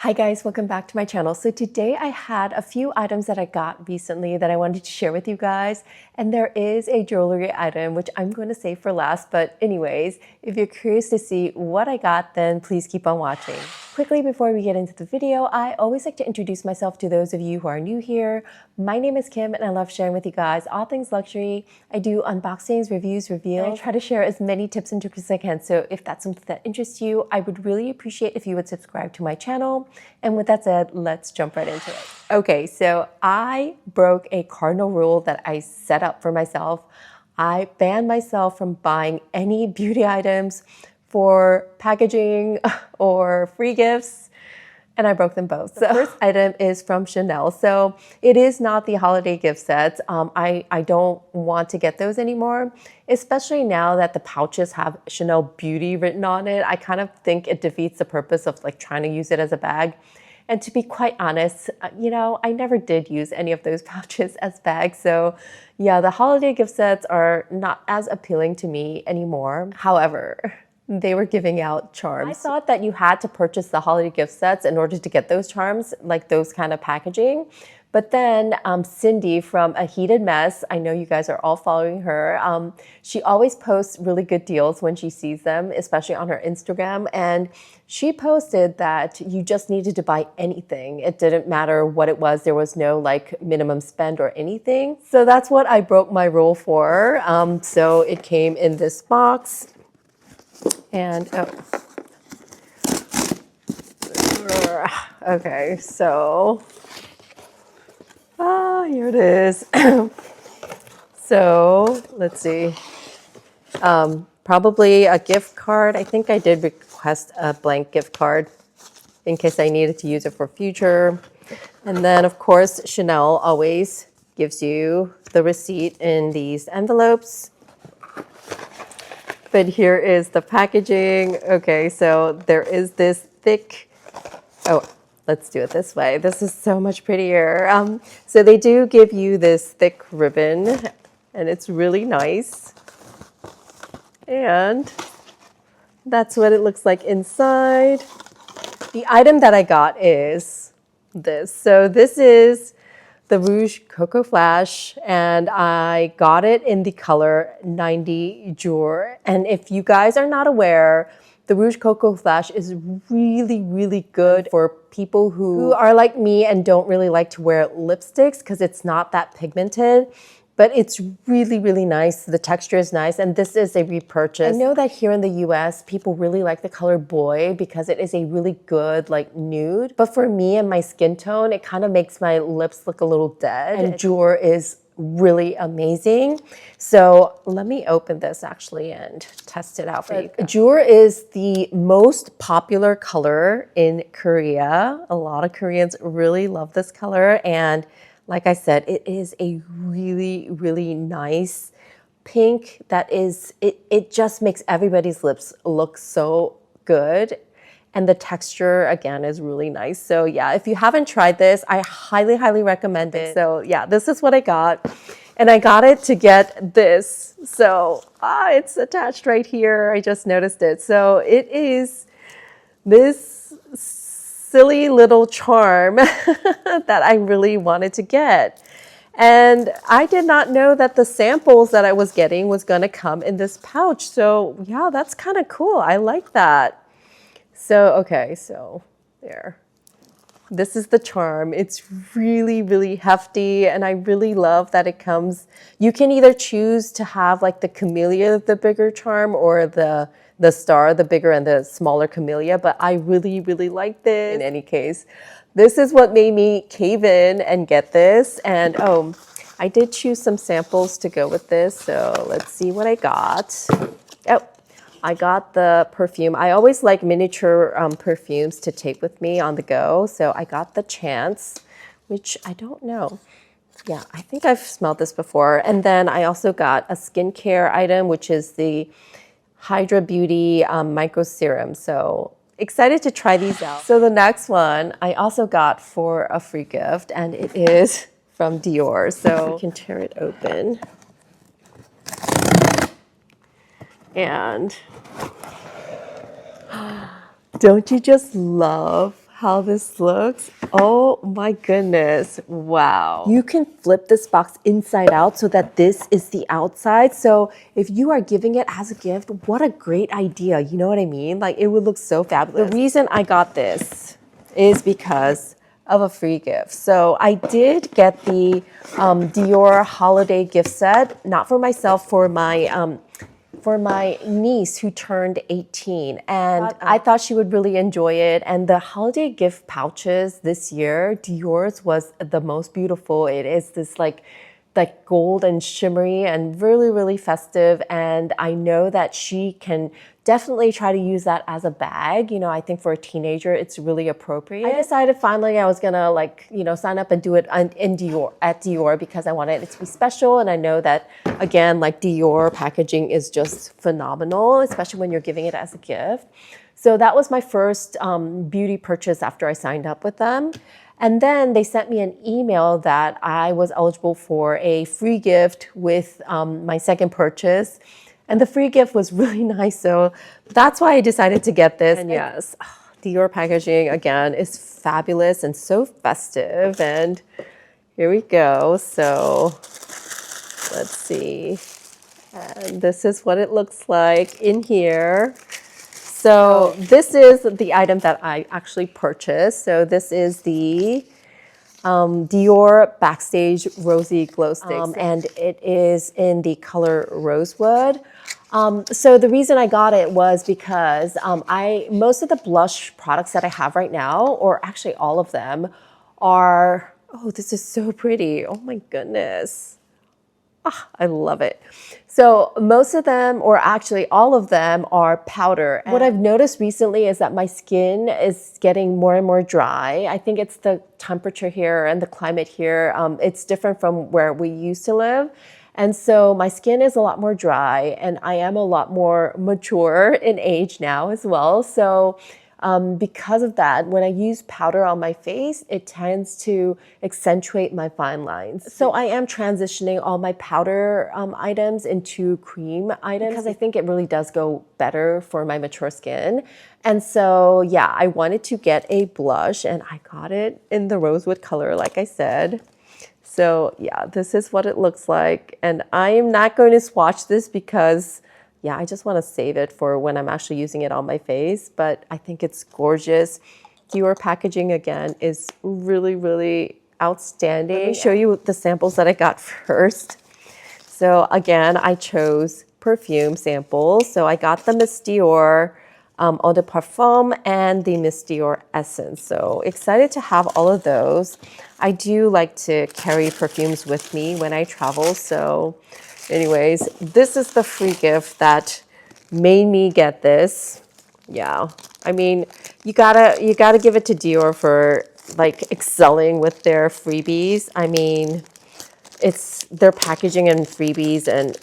Hi guys, welcome back to my channel. So today I had a few items that I got recently that I wanted to share with you guys. And there is a jewelry item, which I'm going to save for last. But anyways, if you're curious to see what I got, then please keep on watching. Quickly before we get into the video, I always like to introduce myself to those of you who are new here. My name is Kim and I love sharing with you guys all things luxury. I do unboxings, reviews, reveals. I try to share as many tips and tricks as I can. So if that's something that interests you, I would really appreciate if you would subscribe to my channel. And with that said, let's jump right into it. Okay, so I broke a cardinal rule that I set up for myself. I banned myself from buying any beauty items for packaging or free gifts, and I broke them both. The first item is from Chanel. So it is not the holiday gift sets. I don't want to get those anymore, especially now that the pouches have Chanel Beauty written on it. I kind of think it defeats the purpose of like trying to use it as a bag. And to be quite honest, I never did use any of those pouches as bags. So yeah, the holiday gift sets are not as appealing to me anymore. However, they were giving out charms. I thought that you had to purchase the holiday gift sets in order to get those charms, like those kind of packaging. But then Cindy from A Heated Mess, I know you guys are all following her. She always posts really good deals when she sees them, especially on her Instagram. And she posted that you just needed to buy anything. It didn't matter what it was. There was no like minimum spend or anything. So that's what I broke my rule for. So it came in this box. And, okay, so, here it is. So, let's see, probably a gift card. I think I did request a blank gift card in case I needed to use it for future. And then, of course, Chanel always gives you the receipt in these envelopes. But here is the packaging. Okay, so there is this thick, let's do it this way. This is so much prettier. So they do give you this thick ribbon and it's really nice. And that's what it looks like inside. The item that I got is this. So this is the Rouge Coco Flash, and I got it in the color 90 Jour. And if you guys are not aware, the Rouge Coco Flash is really, really good for people who are like me and don't really like to wear lipsticks because it's not that pigmented. But it's really, really nice. The texture is nice, and this is a repurchase. I know that here in the US, people really like the color Boy because it is a really good like nude. But for me and my skin tone, it kind of makes my lips look a little dead. And Jour is really amazing. So let me open this actually and test it out for you guys. Jour is the most popular color in Korea. A lot of Koreans really love this color, and like I said, it is a really, really nice pink that is, it just makes everybody's lips look so good. And the texture, again, is really nice. So yeah, if you haven't tried this, I highly, highly recommend it. So yeah, this is what I got. And I got it to get this. So it's attached right here. I just noticed it. So it is this silly little charm that I really wanted to get. And I did not know that the samples that I was getting was gonna come in this pouch. So yeah, that's kind of cool. I like that. So, okay, so there. This is the charm. It's really, really hefty, and I really love that it comes. You can either choose to have like the camellia, the bigger charm, or the star, the bigger and the smaller camellia, but I really, really like this. In any case, this is what made me cave in and get this. And I did choose some samples to go with this, so let's see what I got. I got the perfume. I always like miniature perfumes to take with me on the go, so I got the Chance, which I don't know. Yeah, I think I've smelled this before. And then I also got a skincare item, which is the Hydra Beauty Micro Serum. So excited to try these out. So the next one I also got for a free gift, and it is from Dior. So we can tear it open. And don't you just love how this looks? Oh my goodness. Wow. You can flip this box inside out so that this is the outside. So if you are giving it as a gift, what a great idea. You know what I mean? Like it would look so fabulous. The reason I got this is because of a free gift. So I did get the Dior holiday gift set, not for myself, for my niece who turned 18, and I thought she would really enjoy it. And the holiday gift pouches this year, Dior's was the most beautiful. It is this like gold and shimmery and really, really festive. And I know that she can definitely try to use that as a bag. You know, I think for a teenager, it's really appropriate. I decided finally I was gonna sign up and do it in Dior, at Dior, because I wanted it to be special. And I know that, again, like Dior packaging is just phenomenal, especially when you're giving it as a gift. So that was my first beauty purchase after I signed up with them. And then they sent me an email that I was eligible for a free gift with my second purchase. And the free gift was really nice. So that's why I decided to get this. And yes, Dior packaging, again, is fabulous and so festive. And here we go. So let's see. And this is what it looks like in here. So this is the item that I actually purchased. So this is the Dior Backstage Rosy Glow Sticks, and it is in the color Rosewood. So the reason I got it was because most of the blush products that I have right now, or actually all of them, are, oh, this is so pretty. Oh my goodness. I love it. So most of them, or actually all of them, are powder. And what I've noticed recently is that my skin is getting more and more dry. I think it's the temperature here and the climate here. It's different from where we used to live. And so my skin is a lot more dry, and I am a lot more mature in age now as well. So because of that, when I use powder on my face, it tends to accentuate my fine lines. So I am transitioning all my powder items into cream items because I think it really does go better for my mature skin. And so, yeah, I wanted to get a blush, and I got it in the rosewood color, like I said. So yeah, this is what it looks like. And I am not going to swatch this because yeah, I just want to save it for when I'm actually using it on my face, but I think it's gorgeous. Dior packaging, again, is really, really outstanding. Let me show you the samples that I got first. So again, I chose perfume samples. So I got the Miss Dior Eau de Parfum and the Miss Dior Essence. So excited to have all of those. I do like to carry perfumes with me when I travel, so anyways, this is the free gift that made me get this. Yeah, I mean, you gotta give it to Dior for like excelling with their freebies. I mean, it's their packaging and freebies and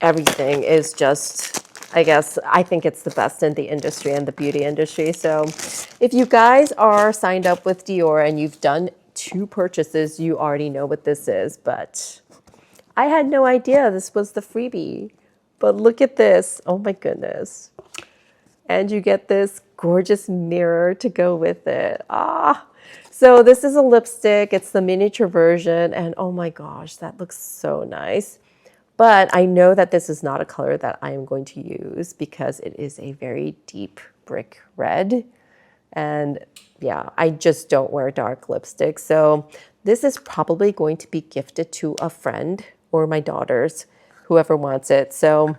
everything is just, I think it's the best in the industry and the beauty industry. So if you guys are signed up with Dior and you've done 2 purchases, you already know what this is, but I had no idea this was the freebie. But look at this. Oh my goodness. And you get this gorgeous mirror to go with it. So this is a lipstick. It's the miniature version. And oh my gosh, that looks so nice. But I know that this is not a color that I am going to use because it is a very deep brick red. And yeah, I just don't wear dark lipstick. So this is probably going to be gifted to a friend or my daughters, whoever wants it. So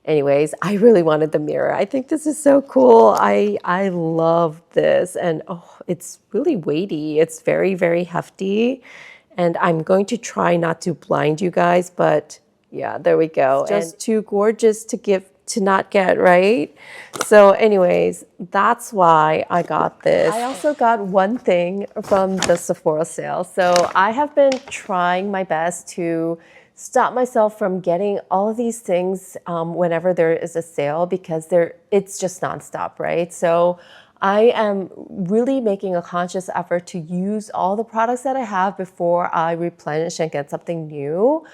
anyways, I really wanted the mirror. I think this is so cool. I love this. And oh, it's really weighty. It's very, very hefty. And I'm going to try not to blind you guys, but yeah, there we go. It's just too gorgeous to not get, right? So anyways, that's why I got this. I also got one thing from the Sephora sale. So I have been trying my best to stop myself from getting all of these things whenever there is a sale because it's just nonstop, right? So I am really making a conscious effort to use all the products that I have before I replenish and get something new.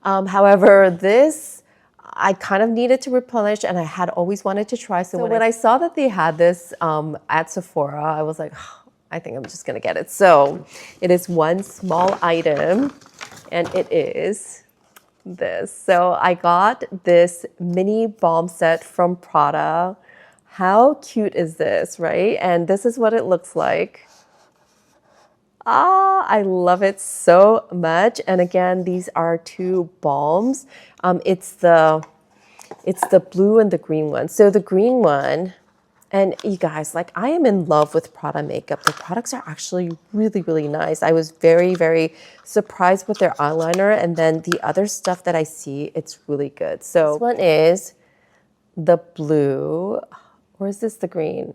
However, this I kind of needed to replenish and I had always wanted to try. So when I saw that they had this at Sephora, I was like, oh, I think I'm just gonna get it. So it is one small item and it is this. So I got this mini balm set from Prada. How cute is this, right? And this is what it looks like. Ah, I love it so much. And again, these are two balms. It's the blue and the green one. So the green one, and you guys, like I am in love with Prada makeup. The products are actually really, really nice. I was very, very surprised with their eyeliner. And then the other stuff that I see, it's really good. So this one is the blue, or is this the green?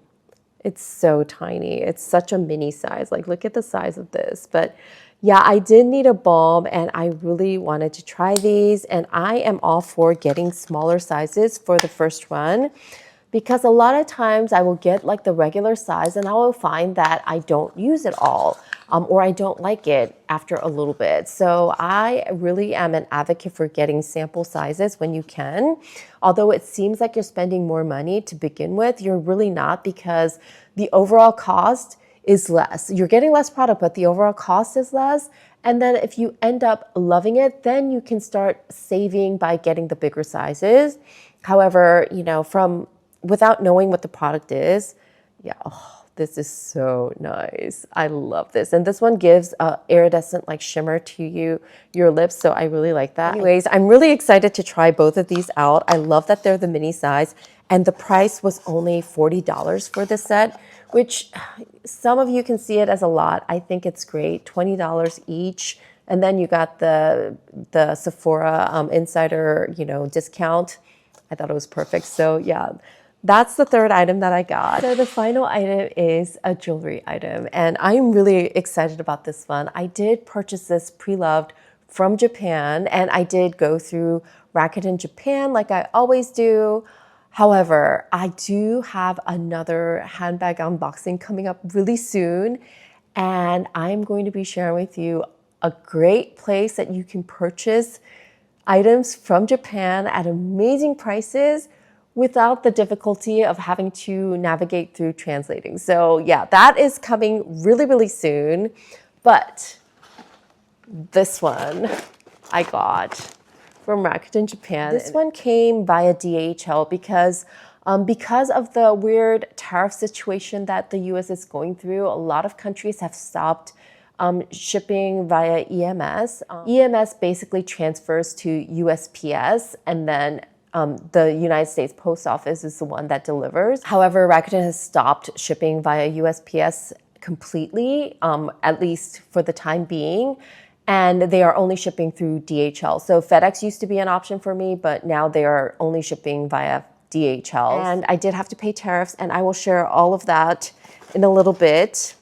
It's so tiny. It's such a mini size. Like, look at the size of this. But yeah, I did need a balm and I really wanted to try these. And I am all for getting smaller sizes for the first one because a lot of times I will get like the regular size and I will find that I don't use it all or I don't like it after a little bit. So I really am an advocate for getting sample sizes when you can. Although it seems like you're spending more money to begin with, you're really not because the overall cost is less. You're getting less product, but the overall cost is less. And then if you end up loving it, then you can start saving by getting the bigger sizes. However, you know, without knowing what the product is, yeah, oh, this is so nice. I love this. And this one gives a iridescent like shimmer to your lips. So I really like that. Anyways, I'm really excited to try both of these out. I love that they're the mini size and the price was only $40 for this set, which some of you can see it as a lot. I think it's great, $20 each. And then you got the Sephora insider, discount. I thought it was perfect. So yeah. That's the third item that I got. So the final item is a jewelry item, and I'm really excited about this one. I did purchase this pre-loved from Japan, and I did go through Rakuten Japan like I always do. However, I do have another handbag unboxing coming up really soon, and I'm going to be sharing with you a great place that you can purchase items from Japan at amazing prices without the difficulty of having to navigate through translating. So yeah, that is coming really, really soon. But this one I got from Rakuten Japan. This one came via DHL because of the weird tariff situation that the US is going through. A lot of countries have stopped shipping via EMS. EMS basically transfers to USPS and then the United States Post Office is the one that delivers. However, Rakuten has stopped shipping via USPS completely, at least for the time being, and they are only shipping through DHL. So FedEx used to be an option for me, but now they are only shipping via DHL. And I did have to pay tariffs, and I will share all of that in a little bit.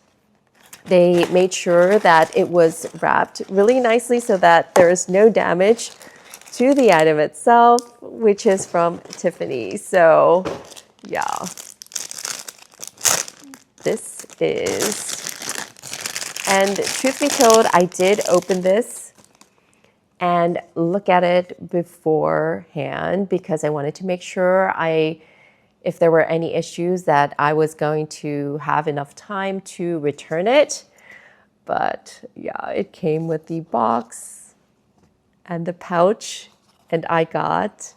They made sure that it was wrapped really nicely so that there is no damage to the item itself, which is from Tiffany. So yeah, this is, and truth be told, I did open this and look at it beforehand because I wanted to make sure if there were any issues that I was going to have enough time to return it. But yeah, it came with the box and the pouch, and I got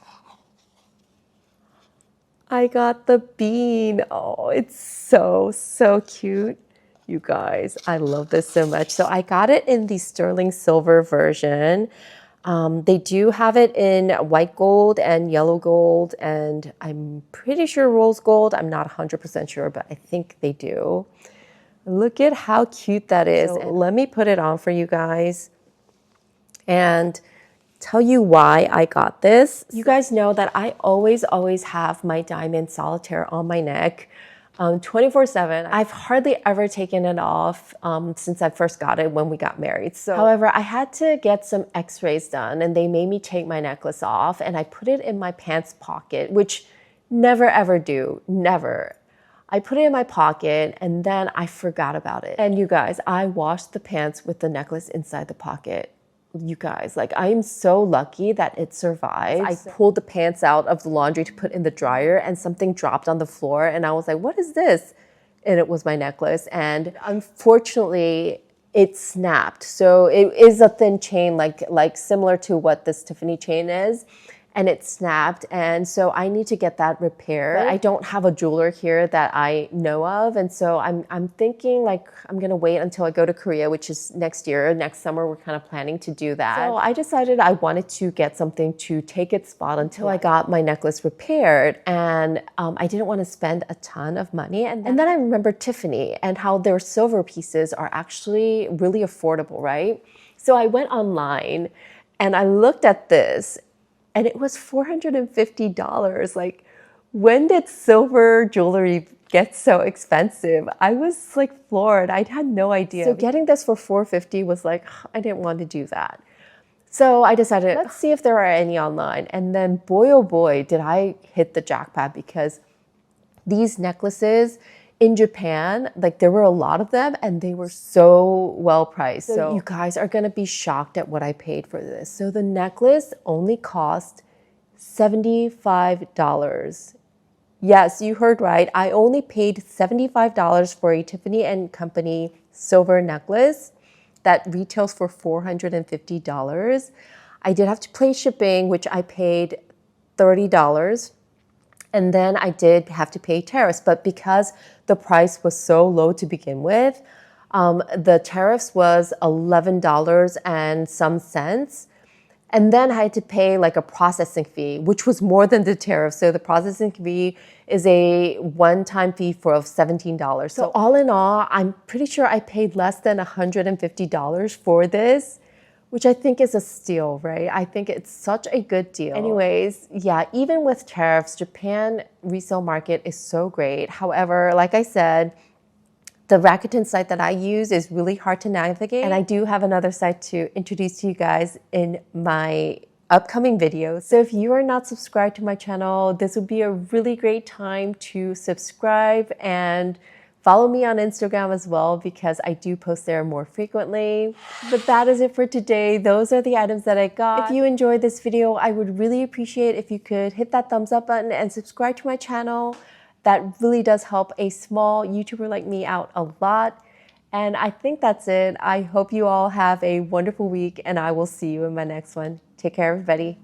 the bean. Oh, it's so, so cute. You guys, I love this so much. So I got it in the sterling silver version. They do have it in white gold and yellow gold, and I'm pretty sure rose gold. I'm not 100% sure, but I think they do. Look at how cute that is. So let me put it on for you guys and tell you why I got this. You guys know that I always have my diamond solitaire on my neck 24/7. I've hardly ever taken it off since I first got it when we got married. So, however, I had to get some x-rays done and they made me take my necklace off and I put it in my pants pocket, which never ever do, never. I put it in my pocket and then I forgot about it. And you guys, I washed the pants with the necklace inside the pocket. You guys, like I'm so lucky that it survived. I pulled the pants out of the laundry to put in the dryer and something dropped on the floor and I was like, what is this? And it was my necklace. And unfortunately, it snapped. So it is a thin chain, like similar to what this Tiffany chain is. And it snapped, and so I need to get that repaired. But I don't have a jeweler here that I know of, and so I'm thinking like I'm gonna wait until I go to Korea, which is next year. Next summer, we're kind of planning to do that. So I decided I wanted to get something to take its spot until I got my necklace repaired, and I didn't want to spend a ton of money. And then I remembered Tiffany and how their silver pieces are actually really affordable, right? So I went online and I looked at this. And it was $450. Like, when did silver jewelry get so expensive? I was like floored. I had no idea. So getting this for $450 was like, I didn't want to do that. So I decided, let's see if there are any online. And then boy, oh boy, did I hit the jackpot, because these necklaces in Japan, like there were a lot of them and they were so well priced. So you guys are gonna be shocked at what I paid for this. So the necklace only cost $75. Yes, you heard right. I only paid $75 for a Tiffany & Company silver necklace that retails for $450. I did have to pay shipping, which I paid $30. And then I did have to pay tariffs, but because the price was so low to begin with, the tariffs was $11 and some cents. And then I had to pay like a processing fee, which was more than the tariff. So the processing fee is a one-time fee for $17. So all in all, I'm pretty sure I paid less than $150 for this, which I think is a steal, right? I think it's such a good deal. Anyways, yeah, even with tariffs, Japan resale market is so great. However, like I said, the Rakuten site that I use is really hard to navigate. And I do have another site to introduce to you guys in my upcoming videos. So if you are not subscribed to my channel, this would be a really great time to subscribe and follow me on Instagram as well, because I do post there more frequently. But that is it for today. Those are the items that I got. If you enjoyed this video, I would really appreciate if you could hit that thumbs up button and subscribe to my channel. That really does help a small YouTuber like me out a lot. And I think that's it. I hope you all have a wonderful week, and I will see you in my next one. Take care, everybody.